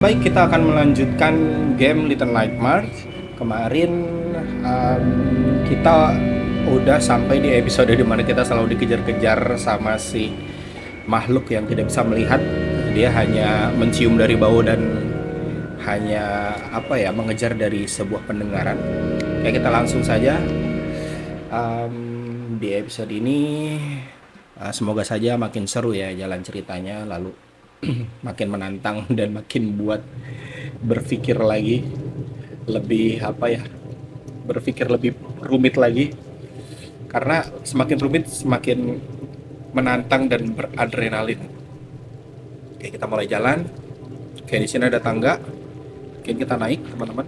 Baik, kita akan melanjutkan game Little Nightmares. Kemarin kita udah sampai di episode dimana kita selalu dikejar-kejar sama si makhluk yang tidak bisa melihat. Dia hanya mencium dari bau dan hanya mengejar dari sebuah pendengaran. Ya, kita langsung saja di episode ini. Semoga saja makin seru ya jalan ceritanya, lalu makin menantang dan makin buat berpikir lagi lebih berpikir lebih rumit lagi, karena semakin rumit semakin menantang dan beradrenalin. Oke, kita mulai jalan. Oke, di sini ada tangga. Oke, kita naik teman-teman,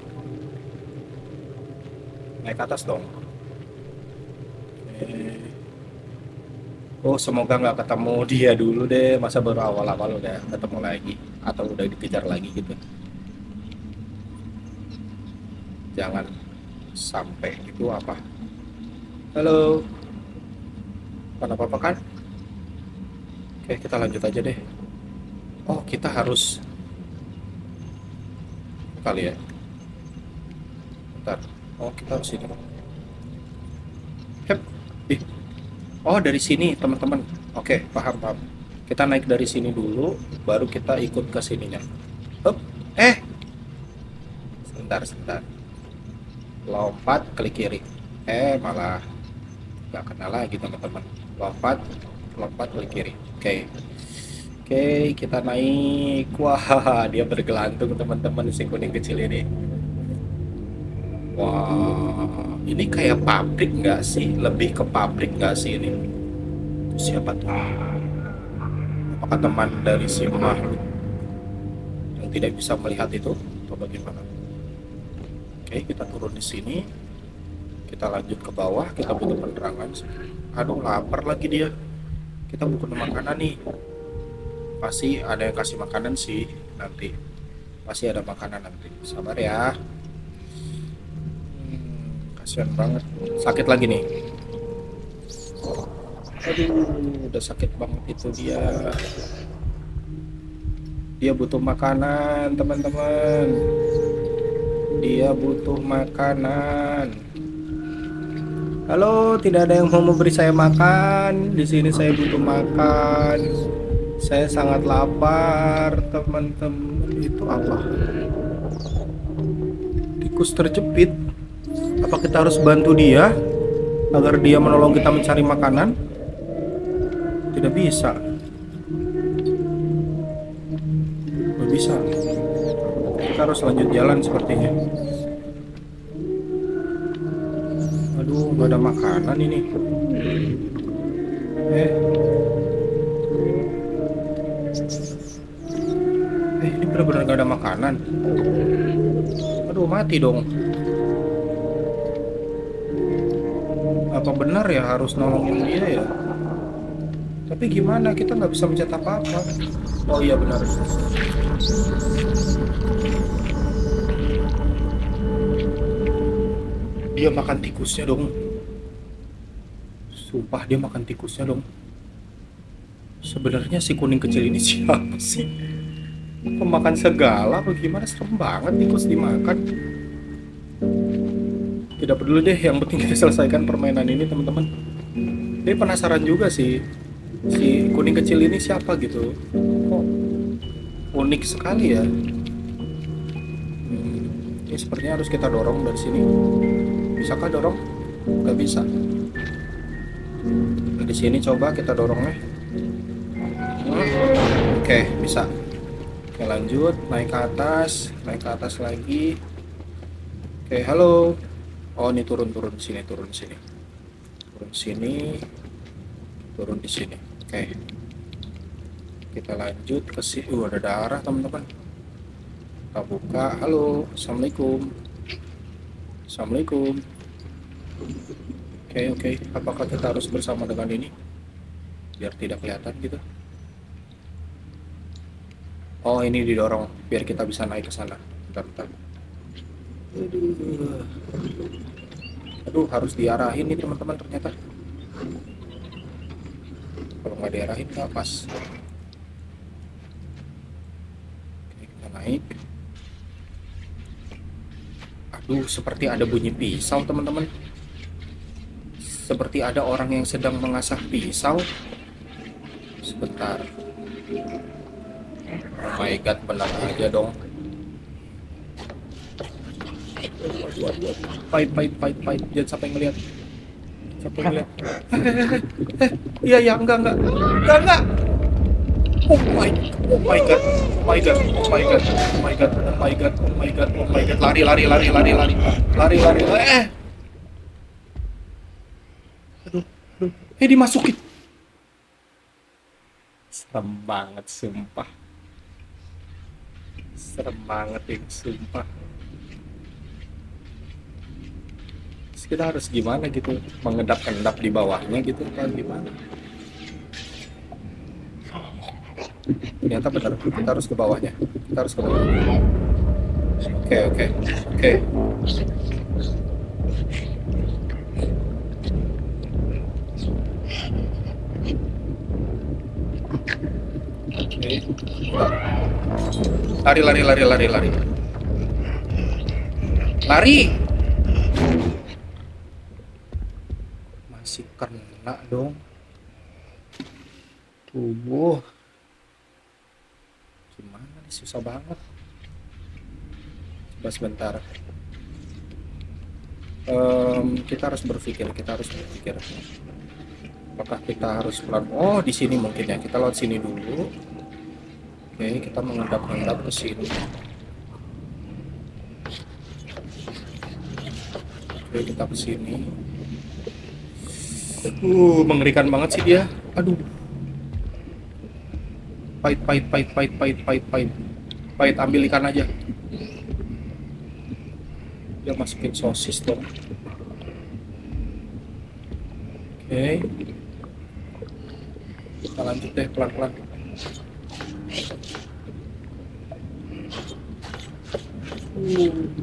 naik ke atas dong. Oh, semoga nggak ketemu dia dulu deh, masa baru awal-awal udah ketemu lagi atau udah dikejar lagi gitu. Jangan sampai itu apa. Halo, apa-apa kan? Oke, kita lanjut aja deh. Oh, kita harus kali ya. Bentar. Oh, kita harus ini. Hep. Ih. Oh, dari sini, teman-teman. Oke, paham. Kita naik dari sini dulu, baru kita ikut ke sininya. Hup. Sebentar. Lompat, klik kiri. Malah nggak kena lagi, teman-teman. Lompat, klik kiri. Oke, kita naik. Wah, dia bergelantung, teman-teman, si kuning kecil ini. Wah, ini kayak pabrik nggak sih? Lebih ke pabrik nggak sih ini? Itu siapa tuh? Apakah teman dari si makhluk yang tidak bisa melihat itu? Atau bagaimana? Oke, kita turun di sini. Kita lanjut ke bawah. Kita butuh penerangan. Aduh, lapar lagi dia. Kita butuh makanan nih. Pasti ada yang kasih makanan sih nanti. Pasti ada makanan nanti. Sabar ya. Kasian banget. Sakit lagi nih. Aduh, udah sakit banget itu dia. Dia butuh makanan, teman-teman. Dia butuh makanan. Halo, tidak ada yang mau memberi saya makan. Di sini saya butuh makan. Saya sangat lapar, teman-teman. Itu apa? Tikus terjepit. Apa kita harus bantu dia agar dia menolong kita mencari makanan? Tidak bisa. Tidak bisa. Kita harus lanjut jalan sepertinya. Aduh, nggak ada makanan ini. Ini benar-benar nggak ada makanan. Aduh, mati dong. Apa benar ya harus nolongin dia ya? Tapi gimana, kita nggak bisa mencet apa-apa. Oh iya, benar. Dia makan tikusnya dong. Sumpah, dia makan tikusnya dong. Sebenarnya si kuning kecil ini siapa sih? Pemakan segala apa gimana? Serem banget tikus dimakan. Tidak peduli deh, yang penting kita selesaikan permainan ini, teman-teman. Dia penasaran juga sih, si kuning kecil ini siapa gitu. Kok unik sekali ya. Ini sepertinya harus kita dorong dari sini. Bisakah dorong? Gak bisa. Nah, di sini coba kita dorongnya. Oke, bisa. Oke, lanjut, naik ke atas lagi. Oke, halo. Oh, ini turun sini, turun di sini. Oke, kita lanjut ke sini. Ada darah, teman-teman. Kita buka. Halo, assalamualaikum. Oke, apakah kita harus bersama dengan ini biar tidak kelihatan gitu? Oh, ini didorong biar kita bisa naik ke sana. Bentar. Aduh, harus diarahin nih, teman-teman, ternyata. Kalau nggak diarahin nggak pas. Oke, kita naik. Aduh, seperti ada bunyi pisau teman-teman. Seperti ada orang yang sedang mengasah pisau. Sebentar. Oh my god, benar aja dong. Pahit. Jangan sampai ngeliat. Iya, enggak. Oh my god. Lari. Aduh. Dimasukin. Serem banget, sumpah. Sumpah. Terus kita harus gimana gitu? Mengendap-endap di bawahnya gitu, atau gimana? Ternyata benar, kita harus ke bawahnya. Oke. Lari. Masih kena dong. Tubuh. Gimana nih, susah banget. Coba sebentar. Kita harus berpikir. Apakah kita harus pelan? Oh, di sini mungkin ya. Kita lewat sini dulu. Oke, kita mengendap-endap ke sini. Oke, kita ke sini. Mengerikan banget sih dia. Aduh. Pahit, ambil ikan aja. Dia masukin sosis dong. Oke. Kita lanjut deh pelan-pelan.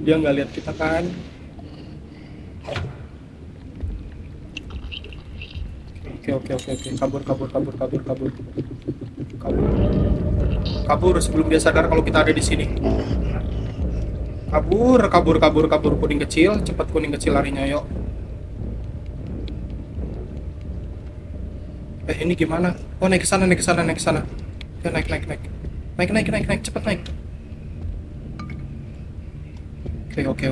Dia nggak lihat kita kan? Oke. Kabur sebelum dia sadar kalau kita ada di sini. Kabur. Kuning kecil, cepat kuning kecil larinya, yuk. Ini gimana? Oh, naik ke sana. Ya, naik. Cepat naik. Oke,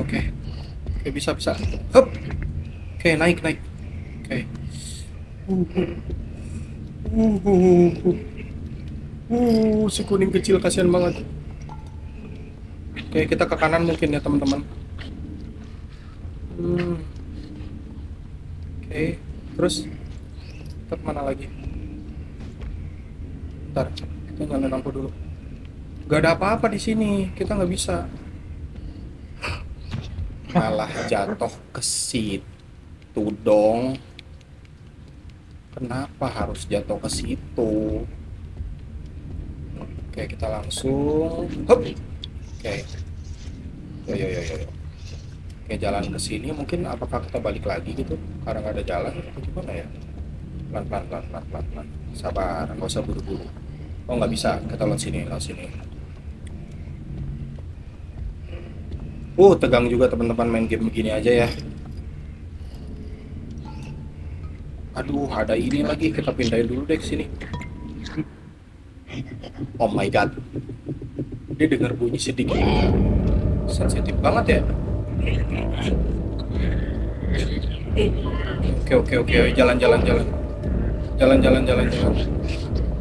bisa. Hup. Oke, naik. Oke. Si kuning kecil kasihan banget. Oke, kita ke kanan mungkin ya, teman-teman. Oke, terus kita kemana lagi? Bentar, kita nyalain lampu dulu. Gak ada apa-apa di sini, kita nggak bisa. Malah jatuh ke situ dong. Kenapa harus jatuh ke situ? Oke, kita langsung. Hup. Oke. Yo. Oke, jalan ke sini mungkin. Apakah kita balik lagi gitu? Karena nggak ada jalan atau gimana ya? Pelan. Sabar, nggak usah buru-buru. Oh, nggak bisa. Kita lewat sini. Tegang juga teman-teman main game begini aja ya. Aduh, ada ini lagi. Kita pindahin dulu deh ke sini. Oh my god. Dia dengar bunyi sedikit. Sensitif banget ya. Oke. Jalan.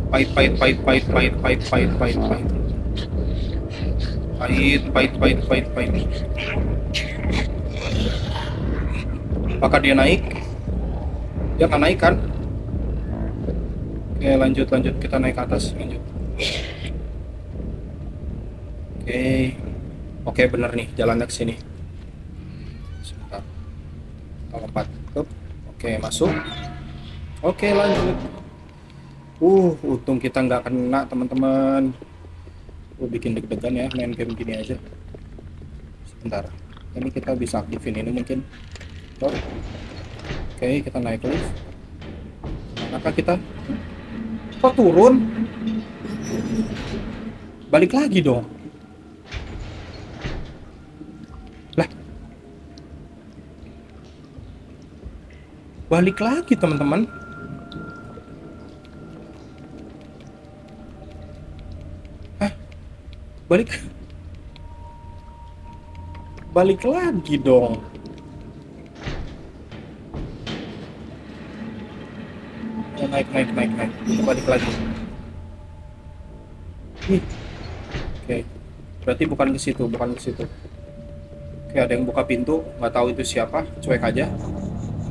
Pahit. Apakah dia naik? Dia nggak naik kan? Oke, lanjut. Kita naik ke atas. Lanjut. Oke, bener nih jalannya ke sini. Sebentar. Kita lompat. Oke, masuk. Oke, lanjut. Untung kita nggak kena, teman-teman. Bikin deg-degan ya main game gini aja. Sebentar. Ini kita bisa aktifin ini mungkin. Oke, kita naik lift. Maka kita kok turun? Balik lagi dong. Balik lagi teman-teman. Hah? Balik balik lagi dong. Ya, naik naik naik naik. Kita balik lagi. Ih, oke. Berarti bukan ke situ, bukan ke situ. Oke, ada yang buka pintu, nggak tahu itu siapa, cuek aja.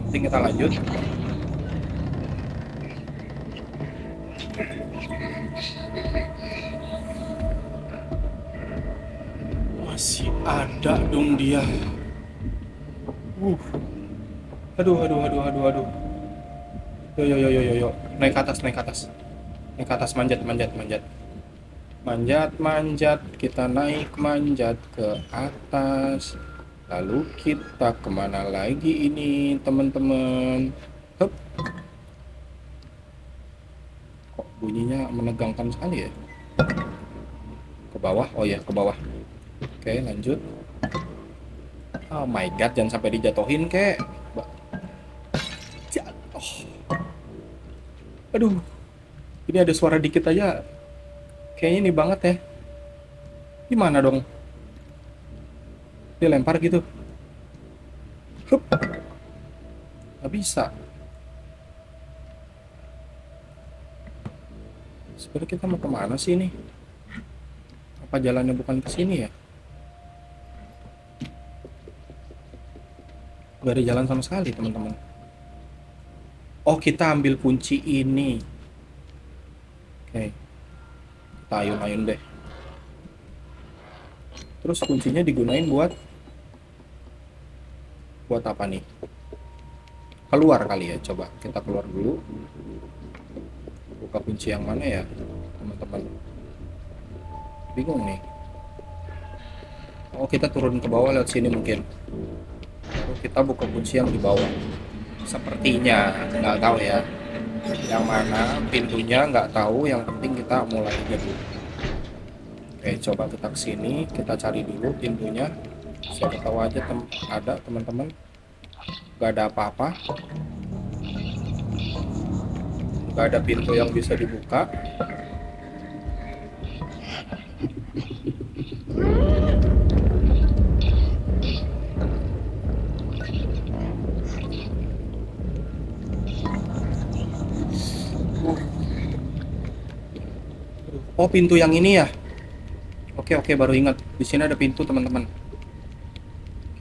Nanti kita lanjut. Masih ada dong dia. Uh, aduh, aduh, aduh, aduh, aduh. Yo, yo, yo, yo, yo, yo. Naik ke atas, naik ke atas. Naik ke atas, manjat, manjat, manjat. Manjat, manjat, kita naik manjat ke atas. Lalu kita kemana lagi ini, teman-teman? Hup, kok bunyinya menegangkan sekali ya? Ke bawah? Oh ya, ke bawah. Oke, lanjut. Oh my god, jangan sampai dijatuhin, kek. Jatuh. Aduh, ini ada suara dikit aja. Kayaknya ini banget ya. Gimana dong? Dia lempar gitu. Hup, nggak bisa. Sebenarnya kita mau kemana sih ini? Apa jalannya bukan ke sini ya? Gak ada jalan sama sekali, teman-teman. Oh, kita ambil kunci ini. Oke, kita ayun-ayun deh. Terus kuncinya digunain buat apa nih? Keluar kali ya, coba kita keluar dulu. Buka kunci yang mana ya, teman-teman? Bingung nih. Oh, kita turun ke bawah lewat sini mungkin. Lalu kita buka kunci yang di bawah. Sepertinya, nggak tahu ya. Yang mana pintunya nggak tahu, yang penting kita mulai aja dulu. Oke, coba kita kesini, kita cari dulu pintunya. Siapa tahu aja ada, teman-teman. Nggak ada apa-apa. Nggak ada pintu yang bisa dibuka. Oh, pintu yang ini ya. Oke, oke, baru ingat. Di sini ada pintu, teman-teman.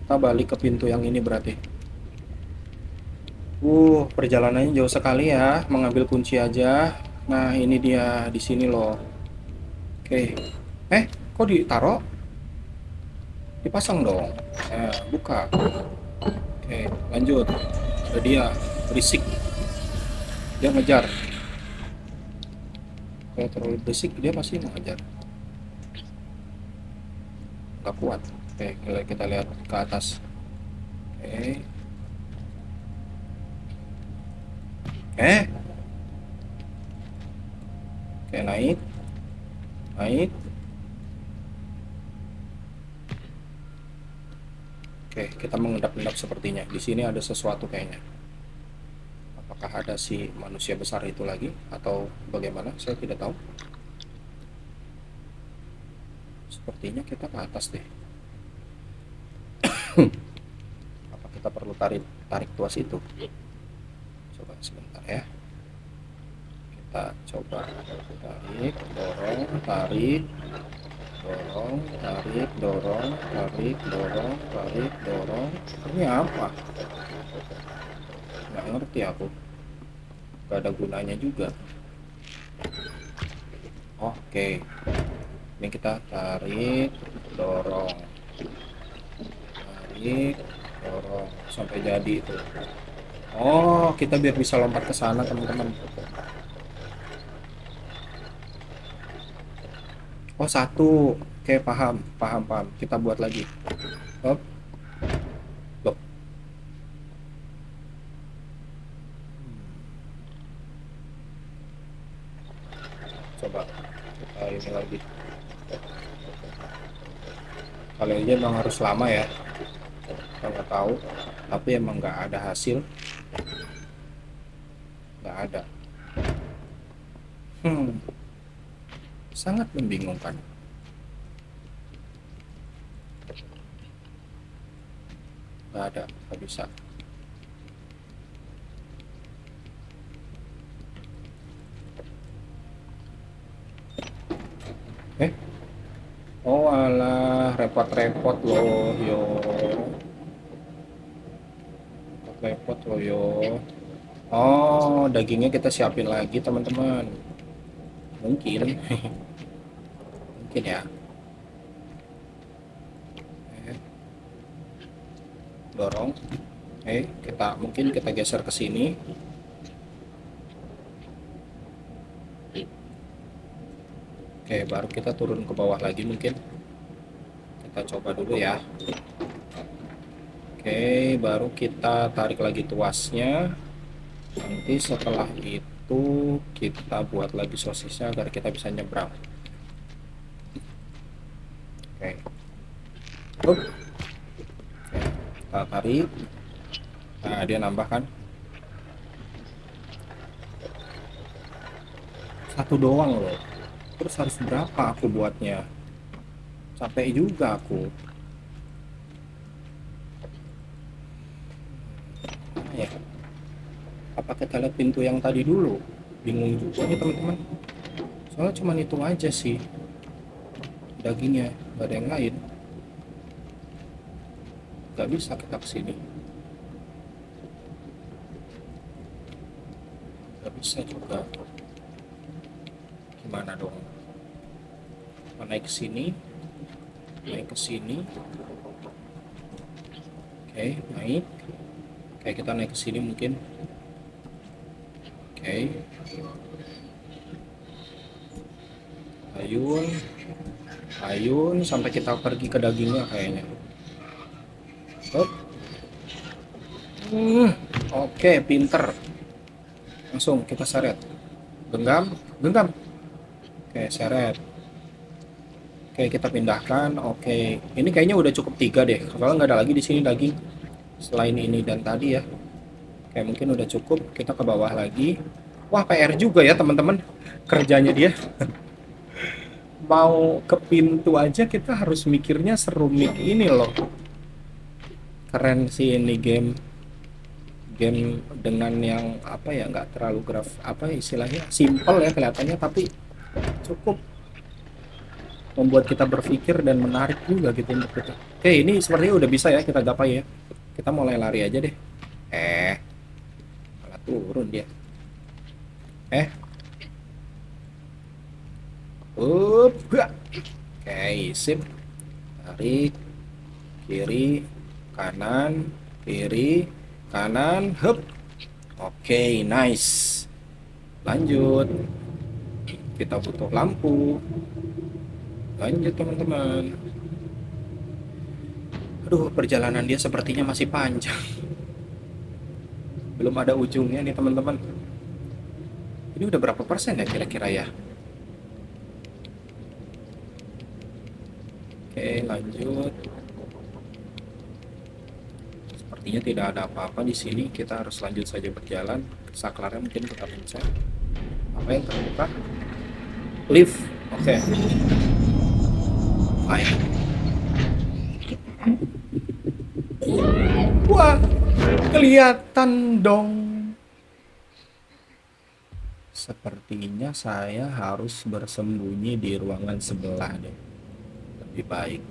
Kita balik ke pintu yang ini berarti. Perjalanannya jauh sekali ya. Mengambil kunci aja. Nah, ini dia di sini loh. Oke. Kok ditaruh? Dipasang dong. Buka. Oke, lanjut. Ada dia. Berisik. Dia ngejar. Kalau terlalu berisik, dia pasti mengejar. Nggak kuat. Oke, kita lihat ke atas. Oke. Oke, naik. Naik. Oke, kita mengendap-endap sepertinya. Di sini ada sesuatu kayaknya. Apakah ada si manusia besar itu lagi atau bagaimana? Saya tidak tahu. Sepertinya kita ke atas deh. Apa kita perlu tarik tuas itu? Coba sebentar ya. Kita coba tarik, dorong, tarik, dorong, tarik, dorong, tarik, dorong, tarik, dorong. Ini apa? Nggak ngerti aku. Gak ada gunanya juga. Oke. Ini kita tarik, dorong, tarik, dorong sampai jadi itu. Oh, kita biar bisa lompat ke sana, teman-teman. Oh, satu. Oke, paham, paham, paham. Kita buat lagi. Hop. Loh. Coba kita ini lagi. Kali aja emang harus lama ya. Kita nggak tahu, tapi emang nggak ada hasil. nggak ada. Sangat membingungkan. Nggak ada, nggak bisa. Oh alah, repot-repot loh yo. Repot loh yo. Oh, dagingnya kita siapin lagi teman-teman. Mungkin. Mungkin ya. Dorong. Kita geser ke sini. Oke, baru kita turun ke bawah lagi mungkin. Kita coba dulu ya. Oke, baru kita tarik lagi tuasnya. Nanti setelah itu kita buat lagi sosisnya agar kita bisa nyebrang. Oke. Oke, kita tarik. Nah, dia nambah kan. Satu doang loh. Terus harus berapa aku buatnya? Capek juga aku. Ya. Apa kita lihat pintu yang tadi dulu? Bingung juga nih teman-teman. Soalnya cuma itu aja sih. Dagingnya, nggak ada yang lain. Nggak bisa kita kesini. Nggak bisa juga. Gimana dong? Naik ke sini, naik ke sini. Oke, naik. Oke, kita naik ke sini mungkin. Oke. Ayun, ayun sampai kita pergi ke dagingnya kayaknya. Oke, pinter. Langsung kita seret. Genggam, genggam. Oke, seret. Oke, kita pindahkan. Oke, ini kayaknya udah cukup 3 deh. Kalau nggak ada lagi di sini daging selain ini dan tadi ya. Oke, mungkin udah cukup. Kita ke bawah lagi. Wah, PR juga ya teman-teman. Kerjanya dia. Mau ke pintu aja kita harus mikirnya serumit ini loh. Keren sih ini game dengan yang apa ya, nggak terlalu apa istilahnya, simple ya kelihatannya, tapi cukup membuat kita berpikir dan menarik juga gitu untuk kita. Oke, ini sepertinya udah bisa ya kita gapai ya. Kita mulai lari aja deh. Malah turun dia. Oke, sip. Tarik kiri, kanan, kiri, kanan, hup. Oke, nice. Lanjut. Kita butuh lampu. Lanjut teman-teman. Aduh, perjalanan dia sepertinya masih panjang. Belum ada ujungnya nih teman-teman. Ini udah berapa persen ya kira-kira ya? Oke, lanjut. Sepertinya tidak ada apa-apa di sini. Kita harus lanjut saja berjalan. Saklarnya mungkin kita pencet. Apa yang terbuka? Lift. Oke. Baik. Wah, kelihatan dong. Sepertinya saya harus bersembunyi di ruangan sebelah deh. Lebih baik.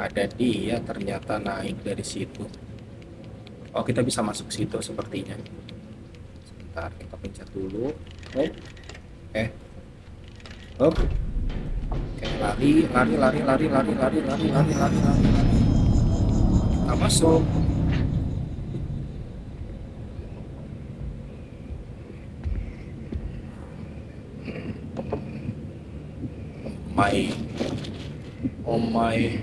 Ada dia ternyata naik dari situ. Oh, kita bisa masuk situ sepertinya. Sebentar, kita pencet dulu. Oke, lari. Kita masuk. Oh my.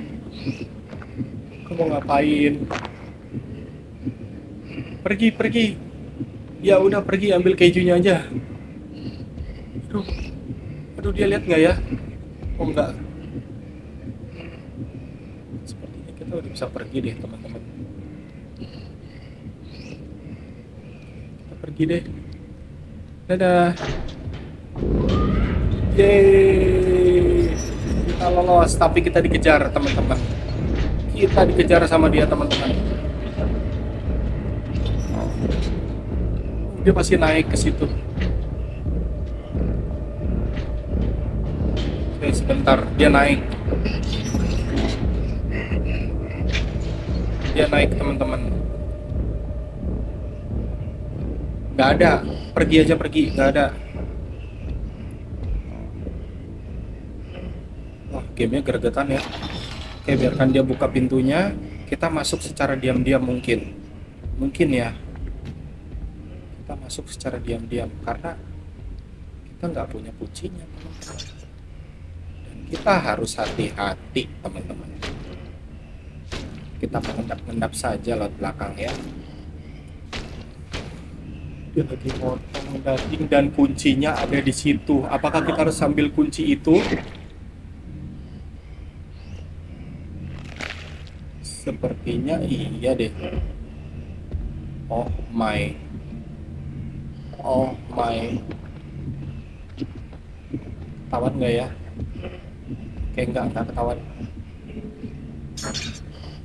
Kamu ngapain? Pergi. Ya udah pergi, ambil kejunya aja. Aduh, dia lihat nggak ya? Oh enggak. Sepertinya kita udah bisa pergi deh teman-teman. Pergi deh. Dadah. Yeay. Kita lolos, tapi kita dikejar, teman-teman. Kita dikejar sama dia, teman-teman. Dia pasti naik ke situ. Oke, sebentar. Dia naik. Dia naik, teman-teman. Nggak ada. Pergi aja, pergi. Nggak ada. Wah, gamenya gregetan ya. Oke, biarkan dia buka pintunya. Kita masuk secara diam-diam mungkin. Mungkin ya. Kita masuk secara diam-diam. Karena kita nggak punya kuncinya, teman-teman. Dan kita harus hati-hati, teman-teman. Kita mengendap-endap saja lewat belakang ya. Dia lagi motong daging dan kuncinya ada di situ. Apakah kita harus sambil kunci itu? Sepertinya iya deh. Oh my. Oh my. Ketahuan nggak ya? Kayak nggak ketahuan.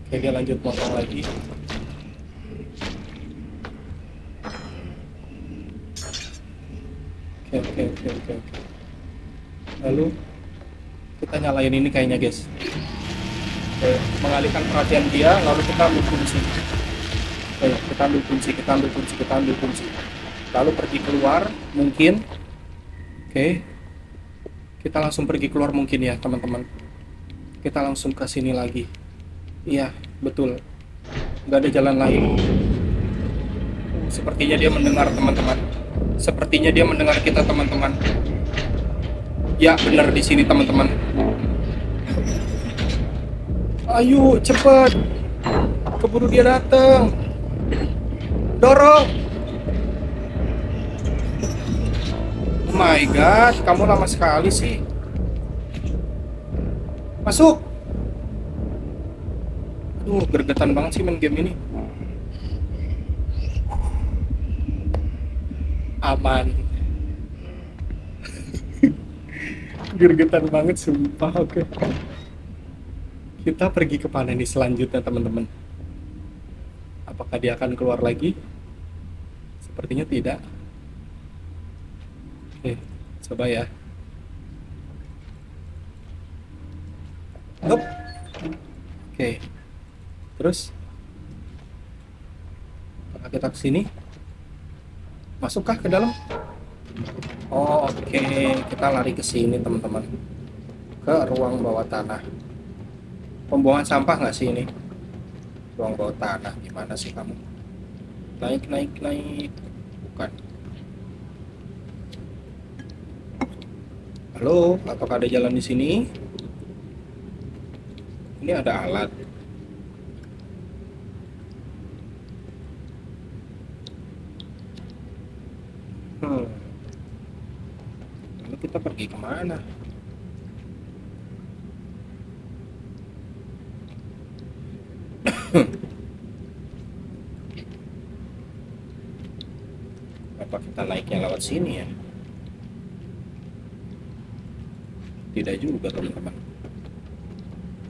Oke, dia lanjut potong lagi. Oke. Lalu kita nyalain ini kayaknya, guys. Oke, mengalihkan perhatian dia, lalu kita ambil kunci. Oke, kita ambil kunci. Lalu pergi keluar, mungkin. Oke. Kita langsung pergi keluar mungkin ya, teman-teman. Kita langsung ke sini lagi. Iya, betul. Nggak ada jalan lain. Sepertinya dia mendengar, teman-teman. Sepertinya dia mendengar kita, teman-teman. Ya, benar di sini, teman-teman. Ayo, cepat. Keburu dia datang. Dorong. Oh my god, kamu lama sekali sih. Masuk. Aduh, gregetan banget sih main game ini. Aman. Gregetan banget sumpah. Oke. Kita pergi ke mana nih selanjutnya, teman-teman? Apakah dia akan keluar lagi? Sepertinya tidak. Oke, coba ya. Hop. Oke. Terus apakah kita ke sini? Masukkah ke dalam? Oh, oke. Kita lari ke sini, teman-teman. Ke ruang bawah tanah. Pembuangan sampah nggak sih ini? Ruang bawah tanah. Gimana sih kamu? Naik. Bukan. Halo, apakah ada jalan di sini? Ini ada alat. Lalu kita pergi kemana? Apa kita naiknya lewat sini ya? Tidak juga, teman-teman.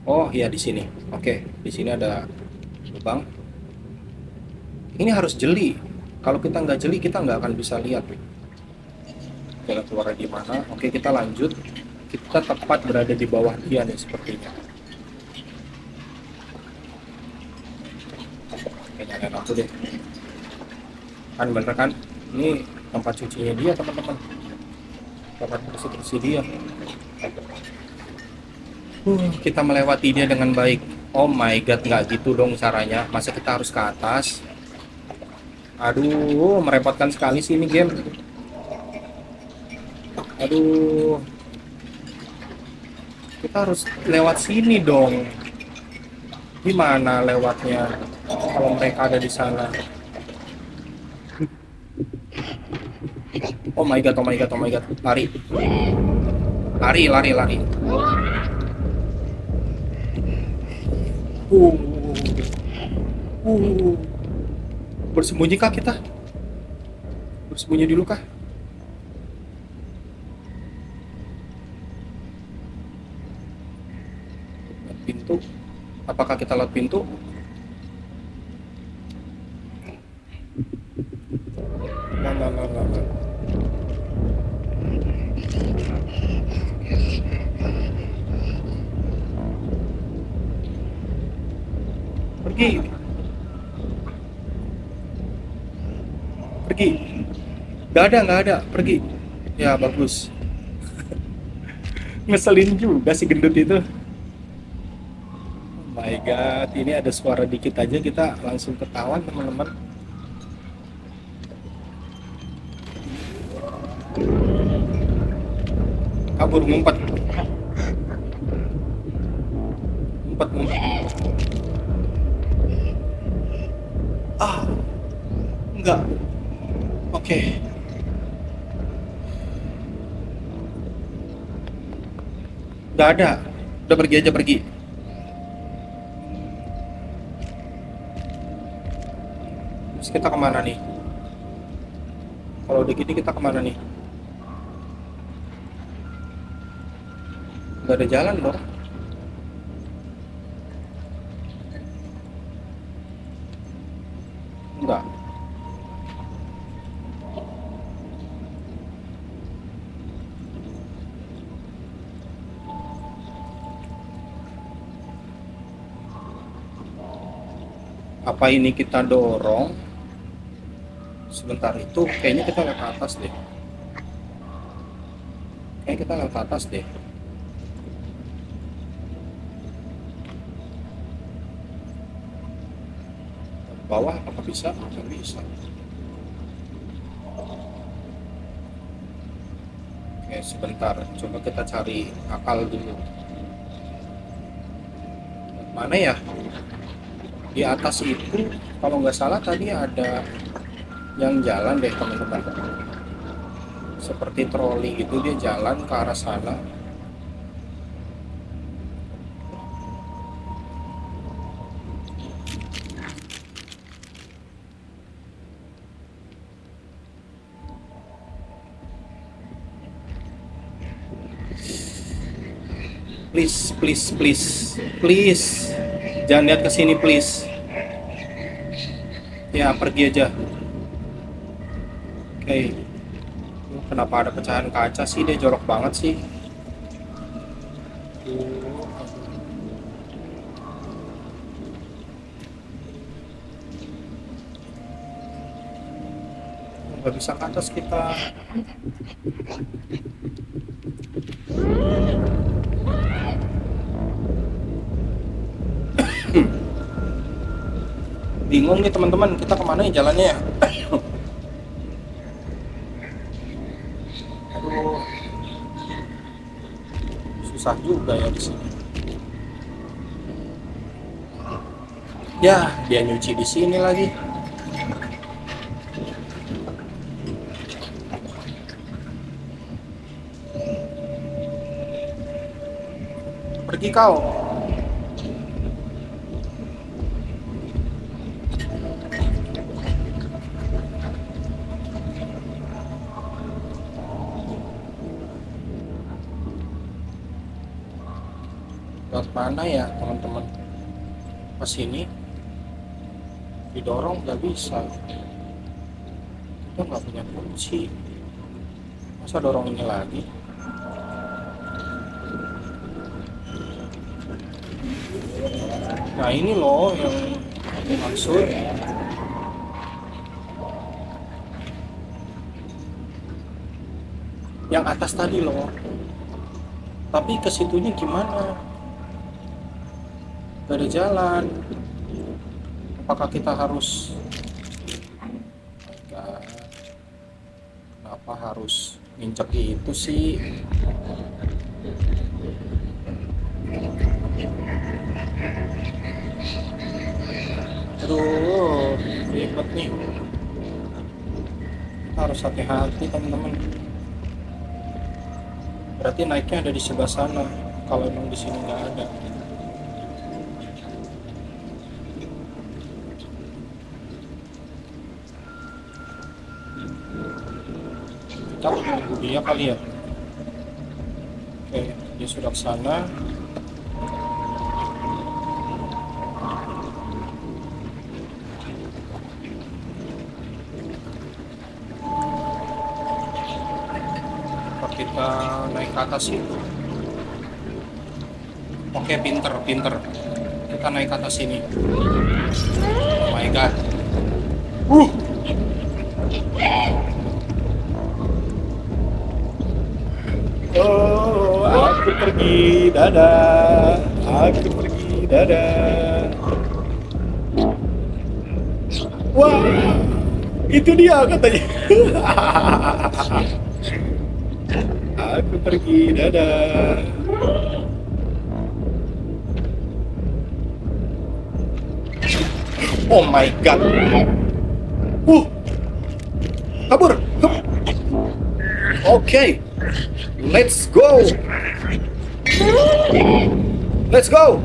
Oh ya, di sini. Oke, di sini ada lubang. Ini harus jeli. Kalau kita nggak jeli, kita nggak akan bisa lihat jalan keluarnya di mana. Oke, kita lanjut. Kita tepat berada di bawah dia nih sepertinya. Oke, nyalain aku deh. Kan bener kan? Ini tempat cucinya dia, teman-teman. Tempat bersih dia. Kita melewati dia dengan baik. Oh my god, nggak gitu dong caranya. Masa kita harus ke atas? Aduh, merepotkan sekali sih ini game. Aduh. Kita harus lewat sini dong. Gimana lewatnya kalau mereka ada di sana? Oh my god. Lari. Bersembunyi kah kita? Bersembunyi dulu kah? Lihat pintu. Apakah kita lihat pintu? Nggak. Pergi, pergi. Nggak ada. Pergi. Ya, bagus. Ngeselin juga si gendut itu. Oh my god, ini ada suara dikit aja kita langsung ketahuan teman-teman. Kabur, ngumpet. Ngumpet. Ah, enggak. Oke. Nggak ada. Udah pergi aja, pergi. Terus kita kemana nih? Kalau udah gini kita kemana nih? Nggak ada jalan dong. Enggak. Apa ini kita dorong? Sebentar, itu kayaknya kita lewat atas deh. Kayaknya kita lewat atas deh. Bawah apakah bisa? Nggak bisa. Oke, sebentar. Coba kita cari akal dulu. Mana ya? Di atas itu, kalau nggak salah tadi ada yang jalan deh teman-teman. Seperti troli gitu, dia jalan ke arah sana. Please, jangan lihat ke sini please. Ya, pergi aja. Oke. Kenapa ada pecahan kaca sih? Dia jorok banget sih. Nggak bisa ke atas kita. Bingung nih teman-teman, kita kemana ya jalannya ya? Aduh, susah juga ya di sini. Ya, dia nyuci di sini lagi. Pergi kau. Lewat mana ya teman-teman? Ke sini didorong nggak bisa, kita nggak punya kunci, masa dorong ini lagi? Nah ini loh yang aku maksud. Yang atas tadi loh, tapi ke situnya gimana? Gak ada jalan. Apakah kita harus, kenapa harus nginjek itu sih? Aduh, ribet nih. Kita harus hati-hati teman-teman. Berarti naiknya ada di sebelah sana. Kalau emang di sini nggak ada. kita tunggu dia kali ya. Oke, dia sudah ke sana. Apa kita naik ke atas itu? Oke, pinter, pinter. Kita naik ke atas sini. Oh my god. Uh. Oh, aku pergi, dadah. Aku pergi, dadah. Wah, itu dia katanya. Aku pergi, dadah. Oh my god. Kabur. Hup. Oke. Let's go. Let's go.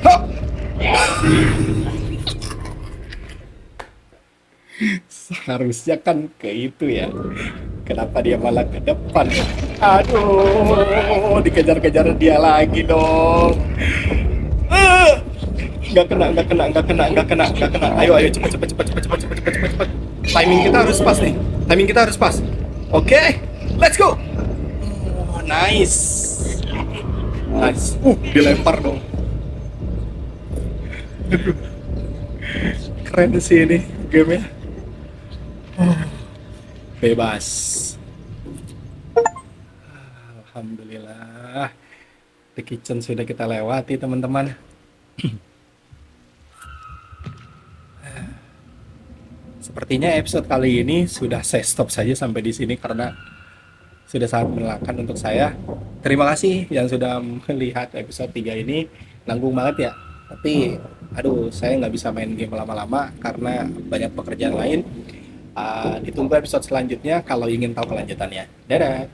Hop. Seharusnya kan ke itu ya. Kenapa dia malah ke depan? Aduh, dikejar-kejar dia lagi dong. Nggak kena, nggak kena, nggak kena, nggak kena, nggak kena. Ayo, ayo, cepet, cepet, cepet, cepet, cepet, cepet, cepet, cepet. Timing kita harus pas nih. Timing kita harus pas. Oke, let's go. Oh, nice, nice. Dilempar dong. Keren sih ini gamenya. Bebas. Alhamdulillah. The Kitchen sudah kita lewati, teman-teman. Sepertinya episode kali ini sudah saya stop saja sampai di sini karena sudah sangat melelahkan untuk saya. Terima kasih yang sudah melihat episode 3 ini. Nanggung banget ya. Tapi aduh, saya nggak bisa main game lama-lama karena banyak pekerjaan lain. Ditunggu episode selanjutnya kalau ingin tahu kelanjutannya. Dadah.